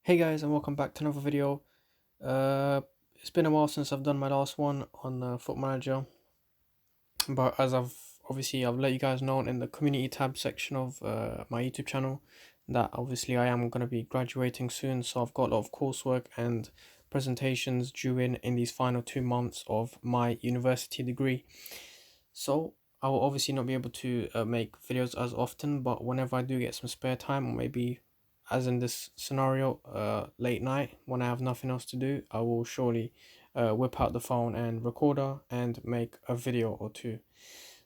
Hey guys, and welcome back to another video. It's been a while since I've done my last one on Foot Manager, but as I've let you guys know in the community tab section of my YouTube channel that obviously I am going to be graduating soon, so I've got a lot of coursework and presentations due in these final 2 months of my university degree. So I will obviously not be able to make videos as often, but whenever I do get some spare time, or maybe as in this scenario, late night when I have nothing else to do, I will surely whip out the phone and recorder and make a video or two.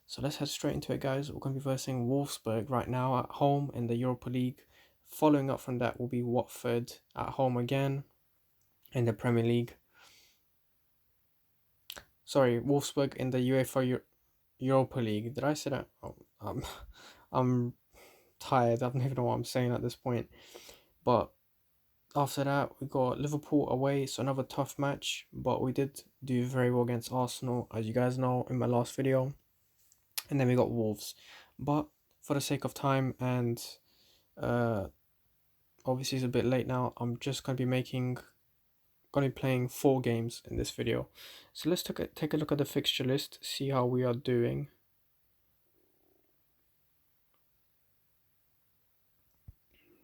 So let's head straight into it, guys. We're going to be versing Wolfsburg right now at home in the Europa League. Following up from that will be Watford at home again in the Premier League. Sorry, Wolfsburg in the Europa League. Did I say that? Oh, I'm tired. I don't even know what I'm saying at this point. But after that, we got Liverpool away, so another tough match. But we did do very well against Arsenal, as you guys know in my last video. And then we got Wolves. But for the sake of time and obviously it's a bit late now, I'm just gonna be playing 4 games in this video. So let's take a look at the fixture list, see how we are doing.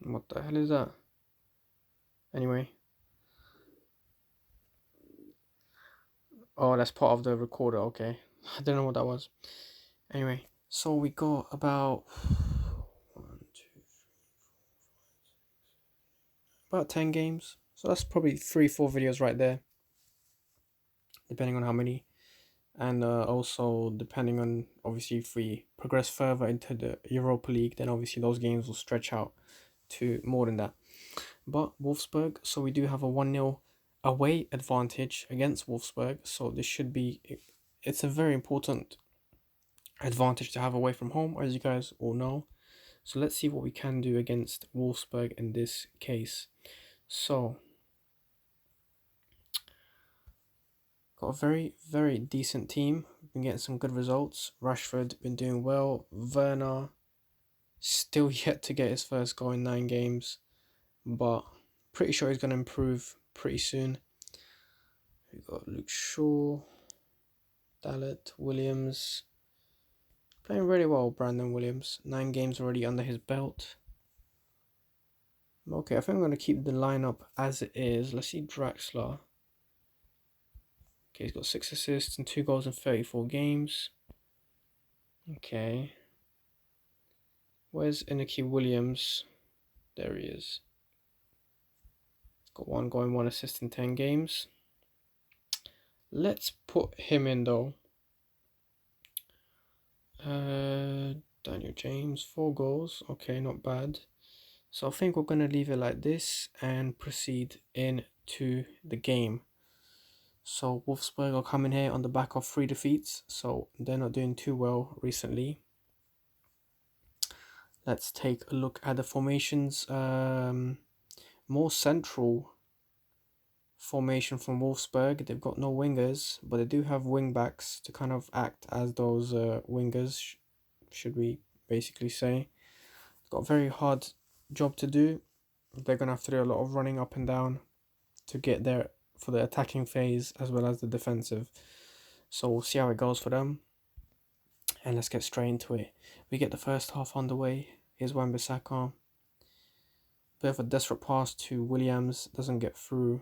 What the hell is that? Anyway. Oh, that's part of the recorder, okay. I don't know what that was. Anyway, so we got about about 10 games. So that's probably 3-4 videos right there, depending on how many. And also depending on, obviously, if we progress further into the Europa League, then obviously those games will stretch out to more than that. But Wolfsburg, so we do have a 1-0 away advantage against Wolfsburg. So this should be, it's a very important advantage to have away from home, as you guys all know. So let's see what we can do against Wolfsburg in this case. So got a very decent team. Been getting some good results. Rashford been doing well. Werner still yet to get his first goal in 9 games, but pretty sure he's going to improve pretty soon. We got Luke Shaw, Dallet, Williams. Playing really well, Brandon Williams. 9 games already under his belt. Okay, I think I'm going to keep the lineup as it is. Let's see Draxler. Okay, he's got 6 assists and 2 goals in 34 games. Okay. Where's Inaki Williams? There he is. He's got 1 goal and 1 assist in 10 games. Let's put him in though. Daniel James, 4 goals. Okay, not bad. So I think we're going to leave it like this and proceed into the game. So Wolfsburg are coming here on the back of 3 defeats, so they're not doing too well recently. Let's take a look at the formations. More central formation from Wolfsburg. They've got no wingers, but they do have wing backs to kind of act as those wingers, should we basically say. Got a very hard job to do. They're going to have to do a lot of running up and down to get there for the attacking phase as well as the defensive. So we'll see how it goes for them. And let's get straight into it. We get the first half underway. Here's Wan-Bissaka. Bit of a desperate pass to Williams. Doesn't get through.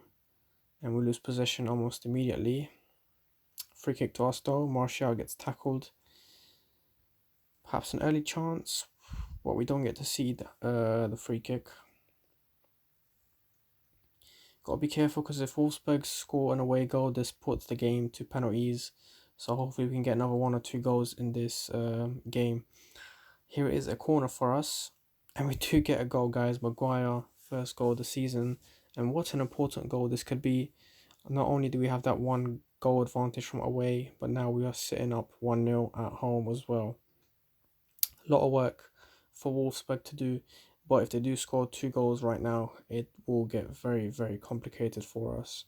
And we lose possession almost immediately. Free kick to us though. Martial gets tackled. Perhaps an early chance. But we don't get to see the free kick. Got to be careful because if Wolfsburg score an away goal, this puts the game to penalties. So hopefully we can get another 1 or 2 goals in this game. Here it is, a corner for us. And we do get a goal, guys. Maguire, first goal of the season. And what an important goal this could be. Not only do we have that 1 goal advantage from away, but now we are sitting up 1-0 at home as well. A lot of work for Wolfsburg to do. But if they do score 2 goals right now, it will get very complicated for us.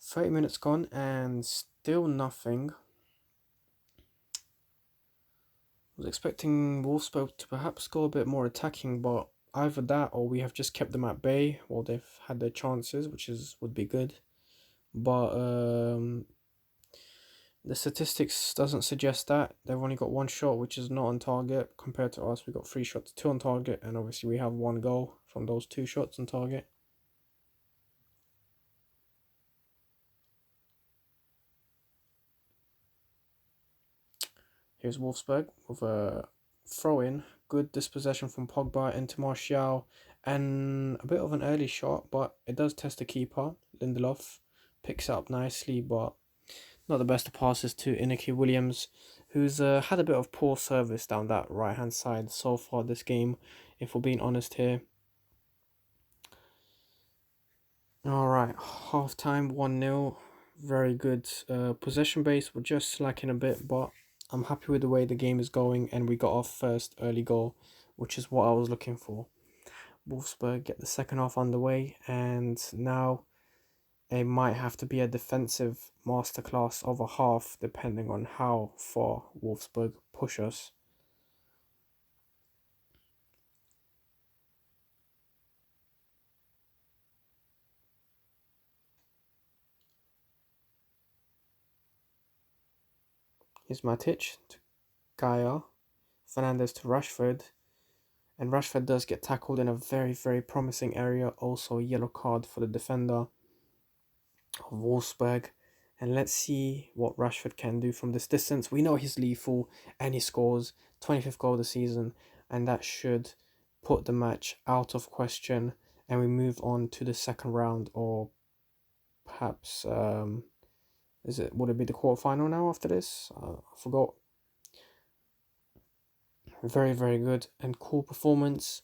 30 minutes gone and still nothing. I was expecting Wolfsburg to perhaps go a bit more attacking, but either that or we have just kept them at bay while they've had their chances, which would be good. But the statistics doesn't suggest that. They've only got one shot, which is not on target, compared to us. We got 3 shots, 2 on target, and obviously we have 1 goal from those 2 shots on target. Here's Wolfsburg with a throw-in. Good dispossession from Pogba into Martial, and a bit of an early shot, but it does test the keeper. Lindelof picks it up nicely, but not the best of passes to Inaki Williams, who's had a bit of poor service down that right-hand side so far this game, if we're being honest here. Alright, half-time, 1-0. Very good possession base. We're just slacking a bit, but I'm happy with the way the game is going, and we got our first early goal, which is what I was looking for. Wolfsburg get the second half underway, and now it might have to be a defensive masterclass of a half, depending on how far Wolfsburg push us. Here's Matic to Gaia, Fernandez to Rashford, and Rashford does get tackled in a very, very promising area. Also, a yellow card for the defender of Wolfsburg. And let's see what Rashford can do from this distance. We know he's lethal, and he scores 25th goal of the season, and that should put the match out of question, and we move on to the second round, or perhaps would it be the quarterfinal now after this? I forgot. Very, very good and cool performance.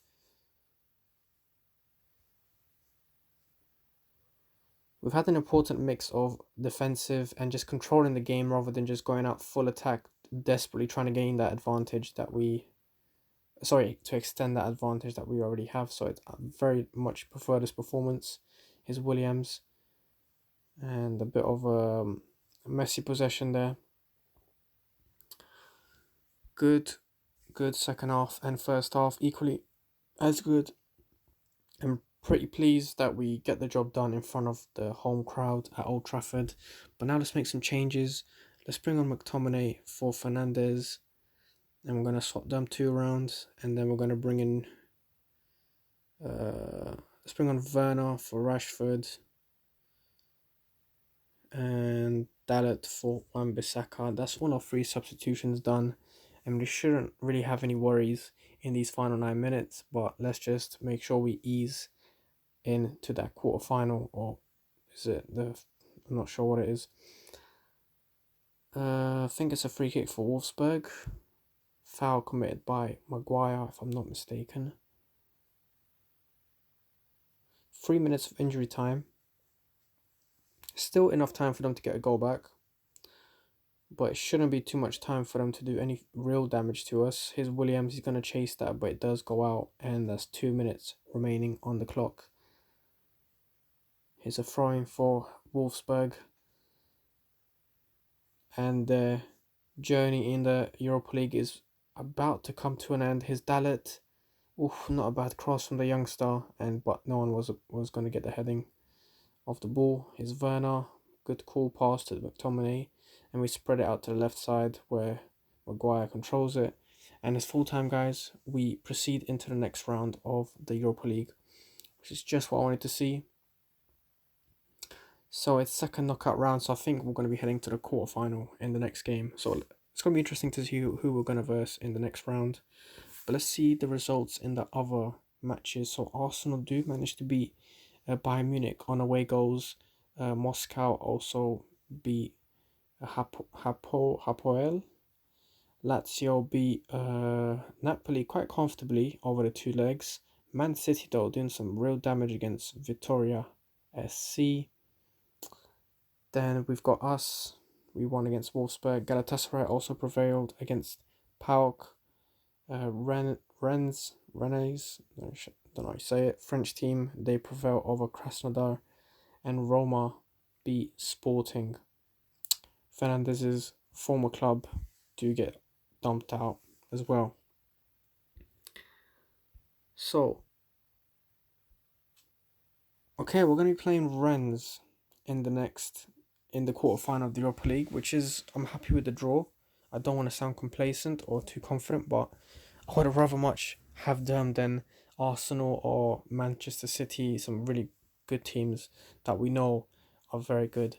We've had an important mix of defensive and just controlling the game rather than just going out full attack, desperately trying to gain that advantage that to extend that advantage that we already have. So I very much prefer this performance. Here's Williams, and a bit of a messy possession there. Good second half and first half equally as good. I'm pretty pleased that we get the job done in front of the home crowd at Old Trafford. But now let's make some changes. Let's bring on McTominay for Fernandez, and we're going to swap them 2 around, and then we're going to bring in let's bring on Werner for Rashford and Dalot for Wan-Bissaka. That's all our 3 substitutions done, and we shouldn't really have any worries in these final 9 minutes, but let's just make sure we ease into that quarterfinal, or is it I'm not sure what it is. I think it's a free kick for Wolfsburg. Foul committed by Maguire, if I'm not mistaken. 3 minutes of injury time. Still enough time for them to get a goal back, but it shouldn't be too much time for them to do any real damage to us. Here's Williams, he's going to chase that, but it does go out, and that's 2 minutes remaining on the clock. Here's a throw-in for Wolfsburg, and their journey in the Europa League is about to come to an end. Here's Dalot. Oof, not a bad cross from the youngster, but no one was going to get the heading of the ball. Here's Werner. Good cool pass to McTominay, and we spread it out to the left side where Maguire controls it. And it's full time, guys. We proceed into the next round of the Europa League, which is just what I wanted to see. So it's second knockout round, so I think we're going to be heading to the quarterfinal in the next game. So it's going to be interesting to see who we're going to verse in the next round. But let's see the results in the other matches. So Arsenal do manage to beat Bayern Munich on away goals. Moscow also beat Hapoel. Lazio beat Napoli quite comfortably over the 2 legs. Man City, though, doing some real damage against Vitoria SC. Then we've got us. We won against Wolfsburg. Galatasaray also prevailed against PAOK. Rennes, don't know how you say it, French team, they prevail over Krasnodar, and Roma beat Sporting. Fernandez's former club do get dumped out as well. So, okay, we're going to be playing Rennes in the quarterfinal of the Europa League, which is, I'm happy with the draw. I don't want to sound complacent or too confident, but I would rather much have them than Arsenal or Manchester City, some really good teams that we know are very good.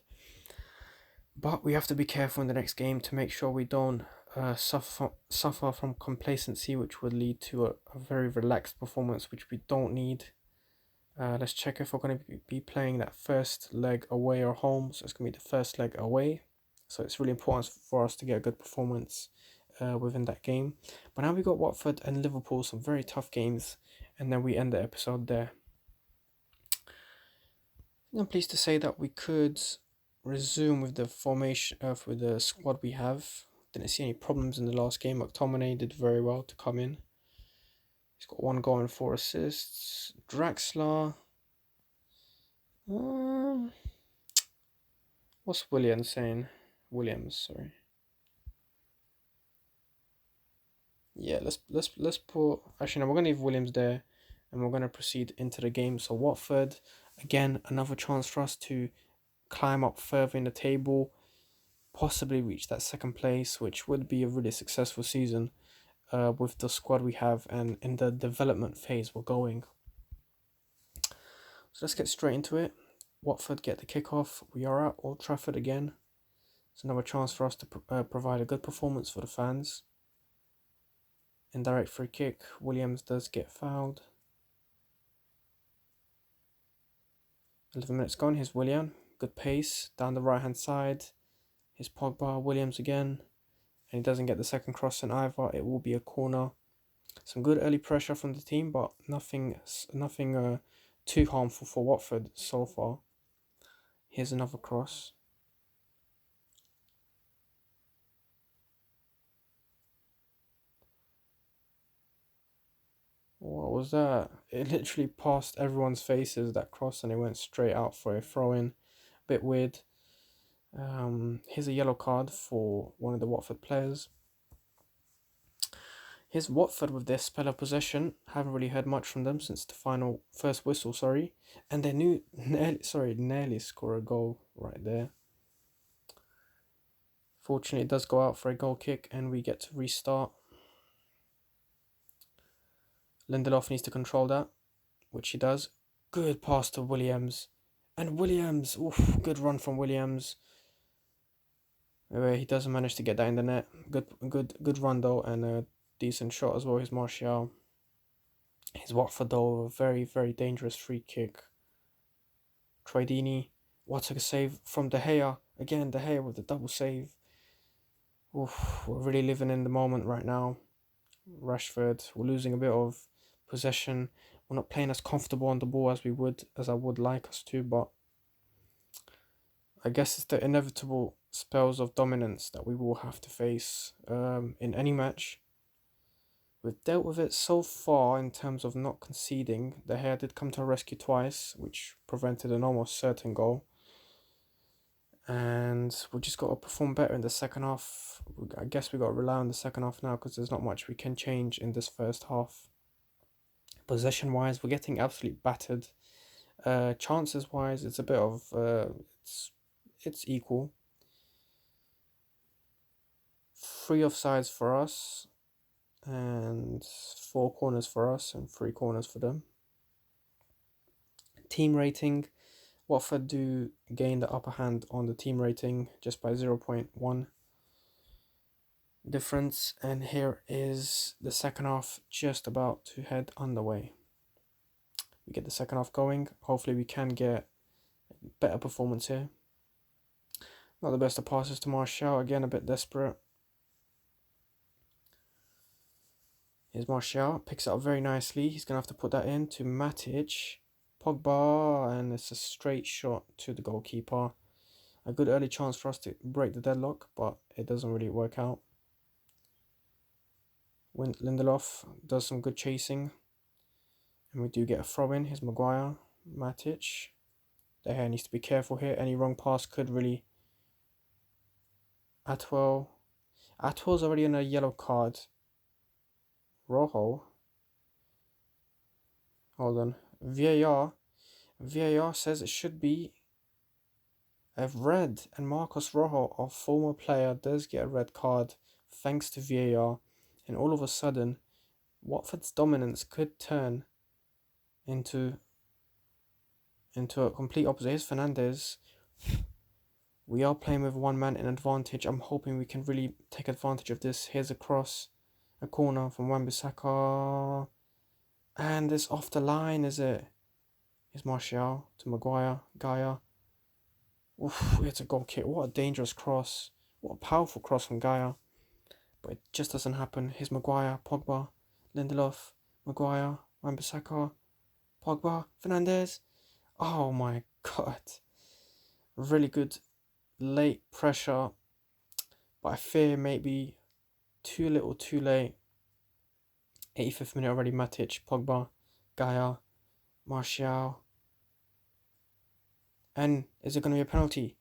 But we have to be careful in the next game to make sure we don't suffer from complacency, which would lead to a very relaxed performance, which we don't need. Let's check if we're going to be playing that first leg away or home. So it's going to be the first leg away. So it's really important for us to get a good performance within that game. But now we got Watford and Liverpool, some very tough games. And then we end the episode there. I'm pleased to say that we could resume with the formation with the squad we have. Didn't see any problems in the last game. McTominay did very well to come in. He's got 1 goal and 4 assists. Draxler. What's Williams saying? Williams, sorry. Yeah, let's put. Actually, no, we're gonna leave Williams there, and we're gonna proceed into the game. So Watford, again, another chance for us to climb up further in the table, possibly reach that second place, which would be a really successful season, with the squad we have and in the development phase we're going. So let's get straight into it. Watford get the kickoff. We are at Old Trafford again. It's another chance for us to provide a good performance for the fans. Indirect free kick. Williams does get fouled. 11 minutes gone. Here's William. Good pace down the right hand side. Here's Pogba. Williams again. And he doesn't get the second cross in either. It will be a corner. Some good early pressure from the team, but nothing too harmful for Watford so far. Here's another cross. What was that? It literally passed everyone's faces, that cross, and it went straight out for a throw-in. Bit weird. Here's a yellow card for one of the Watford players. Here's Watford with their spell of possession. Haven't really heard much from them since the first whistle, and they nearly score a goal right there. Fortunately, it does go out for a goal kick, and we get to restart. Lindelof needs to control that, which he does. Good pass to Williams. And Williams, good run from Williams. He doesn't manage to get that in the net. Good run though, and a decent shot as well. Here's Martial. Here's Watford though, a very, very dangerous free kick. Troy Deeney, what a save from De Gea. Again, De Gea with the double save. We're really living in the moment right now. Rashford, we're losing a bit of possession. We're not playing as comfortable on the ball as I would like us to, but I guess it's the inevitable spells of dominance that we will have to face in any match. We've dealt with it so far in terms of not conceding. De Gea did come to our rescue twice, which prevented an almost certain goal. And we just got to perform better in the second half. I guess we got to rely on the second half now because there's not much we can change in this first half. Possession-wise, we're getting absolutely battered. Chances-wise, it's a bit of... it's equal. 3 offsides for us, and 4 corners for us, and 3 corners for them. Team rating, Watford do gain the upper hand on the team rating just by 0.1 difference, and here is the second half just about to head underway. We get the second half going. Hopefully we can get better performance here. Not the best of passes to Martial, again a bit desperate. Here's Martial, picks it up very nicely. He's going to have to put that in to Matic. Pogba, and it's a straight shot to the goalkeeper. A good early chance for us to break the deadlock, but it doesn't really work out. Lindelof does some good chasing, and we do get a throw in. Here's Maguire, Matic. De Gea needs to be careful here. Any wrong pass could really... Atwell. Atwell's already on a yellow card. Rojo. Hold on. VAR. VAR says it should be a red. And Marcos Rojo, our former player, does get a red card thanks to VAR. And all of a sudden, Watford's dominance could turn into a complete opposite. Here's Fernandez. We are playing with one man in advantage. I'm hoping we can really take advantage of this. Here's a cross. A corner from Wan-Bissaka. And it's off the line, is it? Here's Martial to Maguire. Gaia. Oof, it's a goal kick. What a dangerous cross. What a powerful cross from Gaia. But it just doesn't happen. Here's Maguire, Pogba, Lindelof, Maguire, Wan-Bissaka, Pogba, Fernandez. Oh my god. Really good late pressure. But I fear maybe too little too late. 85th minute already. Matic, Pogba, Gaia, Martial. And is it going to be a penalty?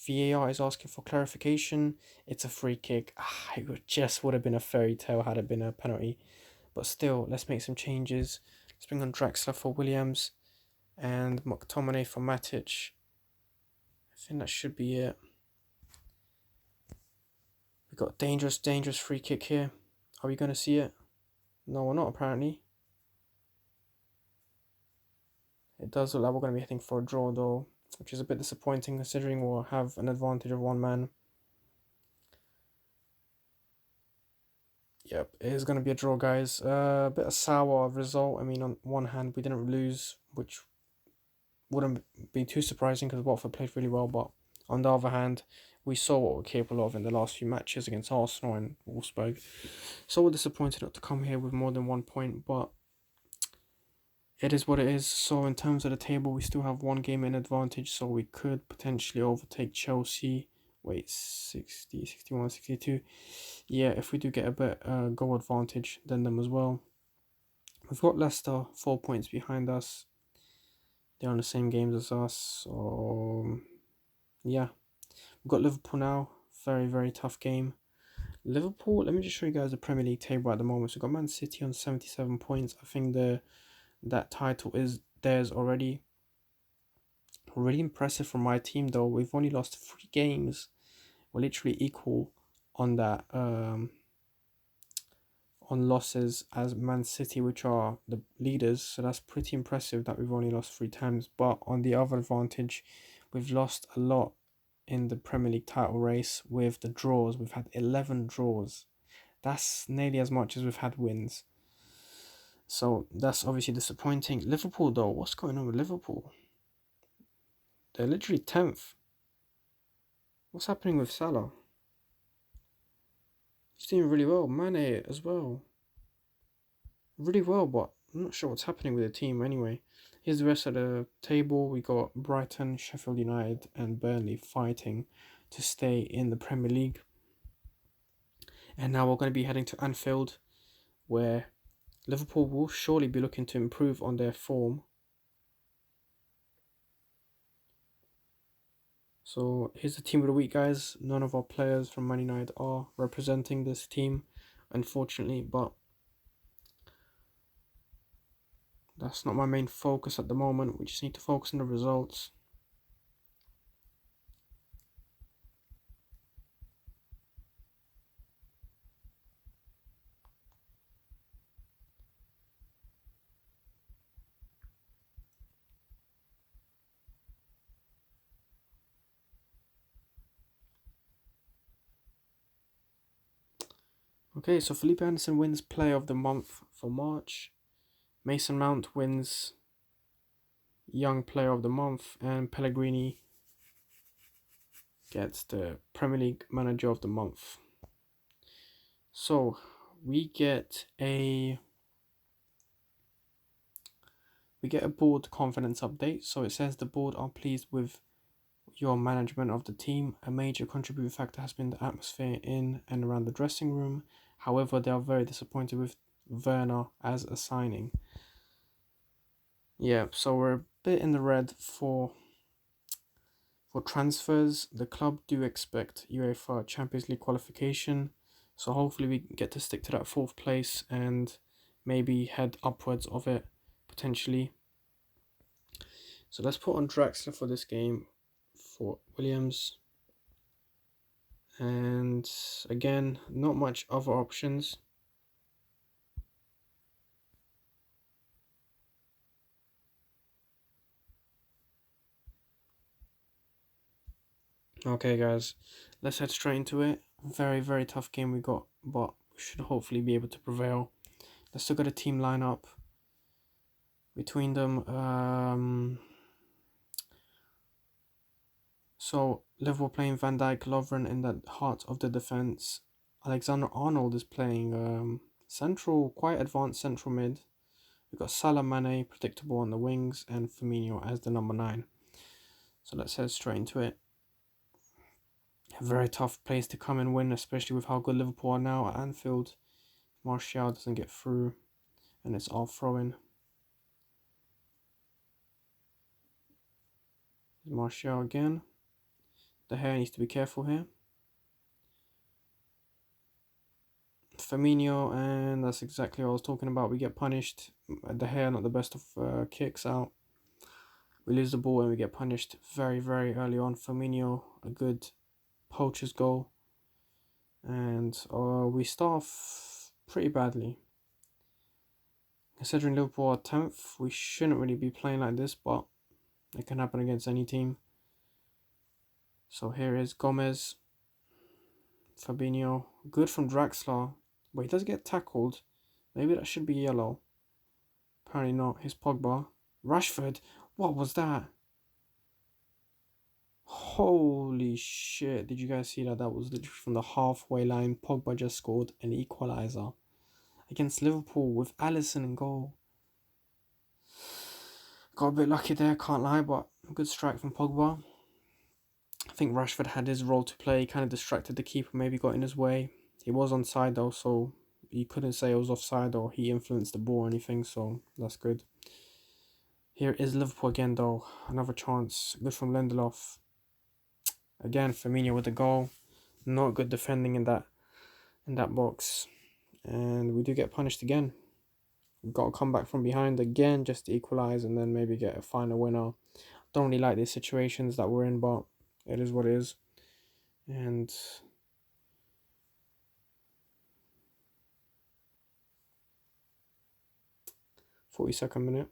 VAR is asking for clarification. It's a free kick. It just would have been a fairy tale had it been a penalty. But still, let's make some changes. Let's bring on Draxler for Williams and McTominay for Matic. I think that should be it. We got dangerous free kick here. Are we going to see it? No, we're not apparently. It does look like we're going to be heading for a draw though, which is a bit disappointing considering we'll have an advantage of one man. Yep, it is going to be a draw, guys. A bit of sour result. I mean, on one hand, we didn't lose, which wouldn't be too surprising because Watford played really well. But on the other hand, we saw what we're capable of in the last few matches against Arsenal and Wolfsburg. So we're disappointed not to come here with more than 1 point, but it is what it is. So in terms of the table, we still have one game in advantage, so we could potentially overtake Chelsea. Wait, 60, 61, 62. Yeah, if we do get a bit goal advantage, then them as well. We've got Leicester 4 points behind us. They're on the same games as us. So yeah, we've got Liverpool now. Very, very tough game. Liverpool, let me just show you guys the Premier League table at the moment. So we've got Man City on 77 points. I think that title is theirs already. Really impressive from my team though. We've only lost 3 games. We're literally equal on that on losses as Man City, which are the leaders. So that's pretty impressive that we've only lost 3 times. But on the other advantage, we've lost a lot in the Premier League title race with the draws. We've had 11 draws. That's nearly as much as we've had wins. So that's obviously disappointing. Liverpool though, what's going on with Liverpool? They're literally 10th. What's happening with Salah? He's doing really well. Mane as well. Really well, but I'm not sure what's happening with the team anyway. Here's the rest of the table. We got Brighton, Sheffield United and Burnley fighting to stay in the Premier League. And now we're going to be heading to Anfield, where Liverpool will surely be looking to improve on their form. So here's the team of the week, guys. None of our players from Man United are representing this team, unfortunately, but that's not my main focus at the moment. We just need to focus on the results. Okay, so Felipe Anderson wins Player of the Month for March. Mason Mount wins Young Player of the Month. And Pellegrini gets the Premier League Manager of the Month. So we get a board confidence update. So it says the board are pleased with your management of the team. A major contributing factor has been the atmosphere in and around the dressing room. However, they are very disappointed with Werner as a signing. Yeah, so we're a bit in the red for transfers. The club do expect UEFA Champions League qualification, so hopefully we get to stick to that fourth place and maybe head upwards of it potentially. So let's put on Draxler for this game for Williams. And again, not much other options. Okay, guys, let's head straight into it. Very, very tough game we got, but we should hopefully be able to prevail. Let's look at a team lineup between them. So Liverpool playing Van Dijk, Lovren in the heart of the defense. Alexander-Arnold is playing central, quite advanced central mid. We've got Salah, Mane, predictable on the wings, and Firmino as the number 9. So let's head straight into it. A very tough place to come and win, especially with how good Liverpool are now at Anfield. Martial doesn't get through, and it's all throw-in. Martial again. De Gea needs to be careful here. Firmino, and that's exactly what I was talking about. We get punished. De Gea not the best of kicks out. We lose the ball and we get punished very, very early on. Firmino, a good poacher's goal. And we start off pretty badly. Considering Liverpool are 10th, we shouldn't really be playing like this, but it can happen against any team. So here is Gomez. Fabinho. Good from Draxler. But he does get tackled. Maybe that should be yellow. Apparently not. Here's Pogba. Rashford. What was that? Holy shit. Did you guys see that? That was literally from the halfway line. Pogba just scored an equaliser against Liverpool with Alisson in goal. Got a bit lucky there, can't lie, but a good strike from Pogba. I think Rashford had his role to play. He kind of distracted the keeper, maybe got in his way. He was onside though, so you couldn't say it was offside or he influenced the ball or anything, so that's good. Here is Liverpool again though. Another chance. Good from Lindelof. Again, Firmino with the goal. Not good defending in that box. And we do get punished again. We've got to come back from behind again just to equalise and then maybe get a final winner. Don't really like these situations that we're in, but it is what it is. And 42nd minute.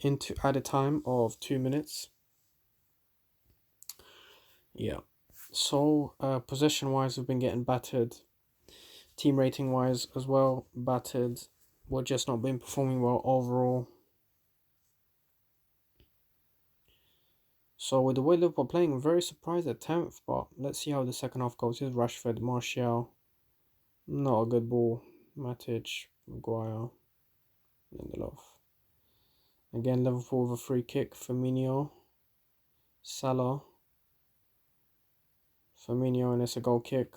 Into added time of 2 minutes. Yeah. So possession wise, we've been getting battered. Team rating wise as well, battered. We're just not been performing well overall. So with the way Liverpool are playing, I'm very surprised at 10th, but let's see how the second half goes. Here's Rashford, Martial. Not a good ball. Matic, Maguire, Lindelof. Again, Liverpool with a free kick. Firmino, Salah. Firmino, and it's a goal kick.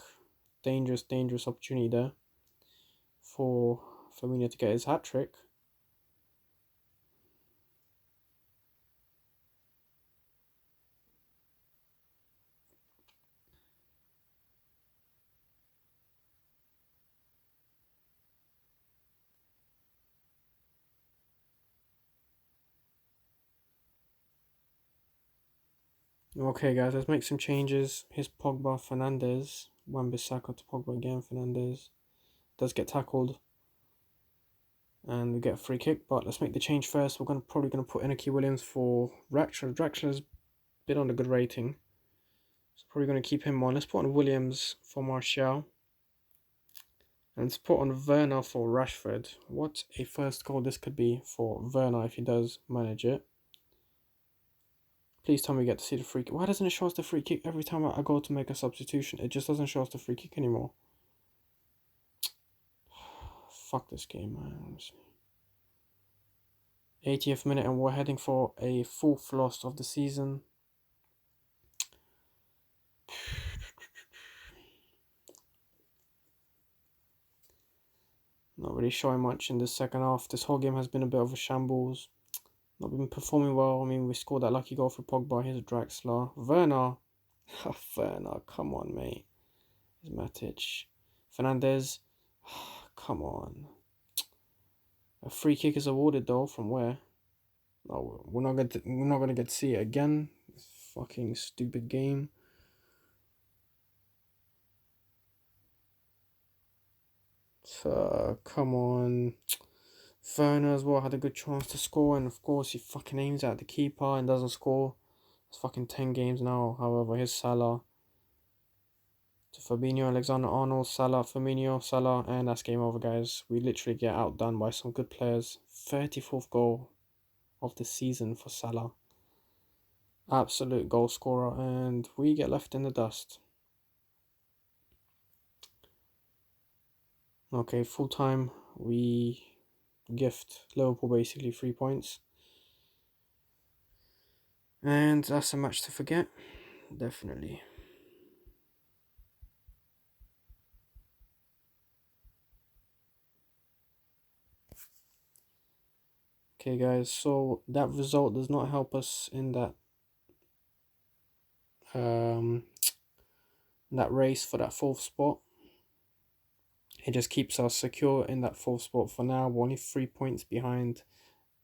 Dangerous, dangerous opportunity there for Firmino to get his hat-trick. Okay, guys, let's make some changes. Here's Pogba, Fernandes, Wan-Bissaka to Pogba again. Fernandes does get tackled, and we get a free kick. But let's make the change first. We're probably gonna put Inaki Williams for Draxler. Draxler's been on a good rating, so probably gonna keep him on. Let's put on Williams for Martial, and let's put on Werner for Rashford. What a first goal this could be for Werner if he does manage it. Please tell me we get to see the free kick. Why doesn't it show us the free kick every time I go to make a substitution? It just doesn't show us the free kick anymore. Fuck this game, man. 80th minute and we're heading for a 4th loss of the season. Not really showing much in the second half. This whole game has been a bit of a shambles. Not been performing well. I mean, we scored that lucky goal for Pogba. Here's Draxler. Werner. Werner, come on, mate. Here's Matic. Fernandez. Come on. A free kick is awarded though. From where? No, we're not gonna get to see it again. This fucking stupid game. So come on. Werner as well had a good chance to score, and of course he fucking aims at the keeper and doesn't score. It's fucking 10 games now. However, here's Salah to Fabinho, Alexander-Arnold, Salah, Firmino, Salah, and that's game over, guys. We literally get outdone by some good players. 34th goal of the season for Salah. Absolute goal scorer, and we get left in the dust. Okay, full time, we gift Liverpool basically 3 points. And that's a match to forget, definitely. Okay, guys, so that result does not help us in that race for that 4th spot. It just keeps us secure in that 4th spot for now. We're only 3 points behind,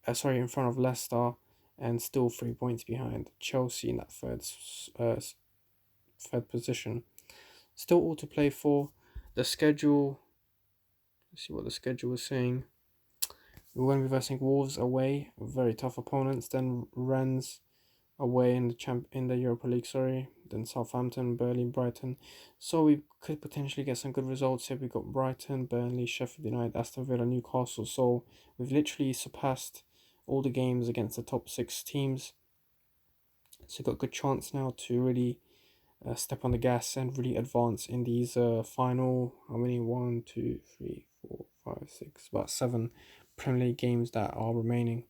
in front of Leicester, and still 3 points behind Chelsea in that third position. Still all to play for. The schedule, let's see what the schedule is saying. We're going to be versing Wolves away, very tough opponents. Then Rennes away in the Europa League, then Southampton, Burnley, Brighton. So we could potentially get some good results here. We've got Brighton, Burnley, Sheffield United, Aston Villa, Newcastle. So we've literally surpassed all the games against the top 6 teams. So we've got a good chance now to really step on the gas and really advance in these final, how many, 1, 2, 3, 4, 5, 6, about 7 Premier League games that are remaining.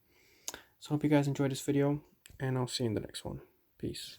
So I hope you guys enjoyed this video, and I'll see you in the next one. Peace.